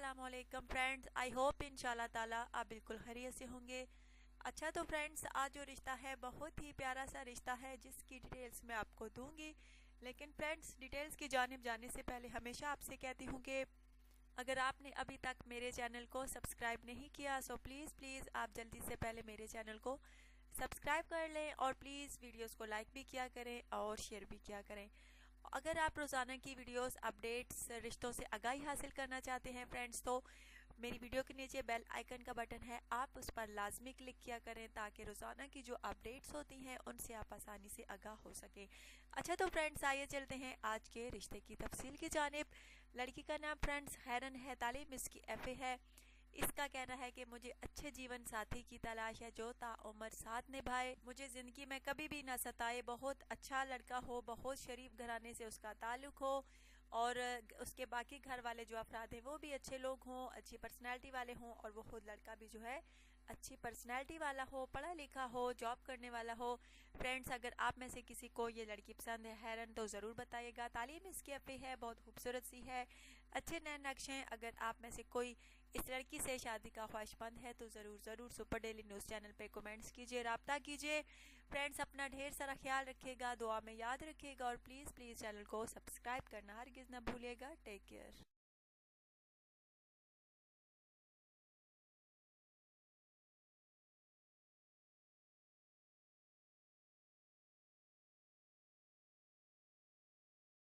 अस्सलामुअलैकुम friends, I hope इंशाल्लाह ताला आप बिल्कुल खैरियत से होंगे। अच्छा तो फ्रेंड्स, आज जो रिश्ता है बहुत ही प्यारा सा रिश्ता है जिसकी डिटेल्स मैं आपको दूंगी। लेकिन फ्रेंड्स, डिटेल्स की जानिब जाने से पहले हमेशा आपसे कहती हूँ कि अगर आपने अभी तक मेरे चैनल को सब्सक्राइब नहीं किया सो प्लीज़ आप जल्दी से पहले मेरे चैनल को सब्सक्राइब कर लें और प्लीज़ वीडियोस को लाइक भी किया करें और शेयर भी किया करें। अगर आप रोज़ाना की वीडियोस अपडेट्स रिश्तों से आगाही हासिल करना चाहते हैं फ्रेंड्स, तो मेरी वीडियो के नीचे बेल आइकन का बटन है, आप उस पर लाजमी क्लिक किया करें ताकि रोज़ाना की जो अपडेट्स होती हैं उनसे आप आसानी से आगाह हो सकें। अच्छा तो फ्रेंड्स, आइए चलते हैं आज के रिश्ते की तफसील की जानिब। लड़की का नाम फ्रेंड्स हैरन है, तालीम इसकी FA है। इसका कहना है कि मुझे अच्छे जीवन साथी की तलाश है जो ताउम्र साथ निभाए, मुझे ज़िंदगी में कभी भी ना सताए, बहुत अच्छा लड़का हो, बहुत शरीफ घराने से उसका ताल्लुक हो और उसके बाकी घर वाले जो अफराद हैं वो भी अच्छे लोग हों, अच्छी पर्सनैलिटी वाले हों और वो खुद लड़का भी जो है अच्छी पर्सनैलिटी वाला हो, पढ़ा लिखा हो, जॉब करने वाला हो। फ्रेंड्स, अगर आप में से किसी को ये लड़की पसंद है हैरन तो ज़रूर बताइएगा। तालीम इसकी FA है, बहुत खूबसूरत सी है, अच्छे नए नक्शे हैं। अगर आप में से कोई इस लड़की से शादी का ख्वाहिशमंद है तो ज़रूर सुपर डेली न्यूज़ चैनल पे कमेंट्स कीजिए, राब्ता कीजिए। फ्रेंड्स, अपना ढेर सारा ख्याल रखिएगा, दुआ में याद रखिएगा और प्लीज़ चैनल को सब्सक्राइब करना हरगिज़ ना भूलिएगा। Take care.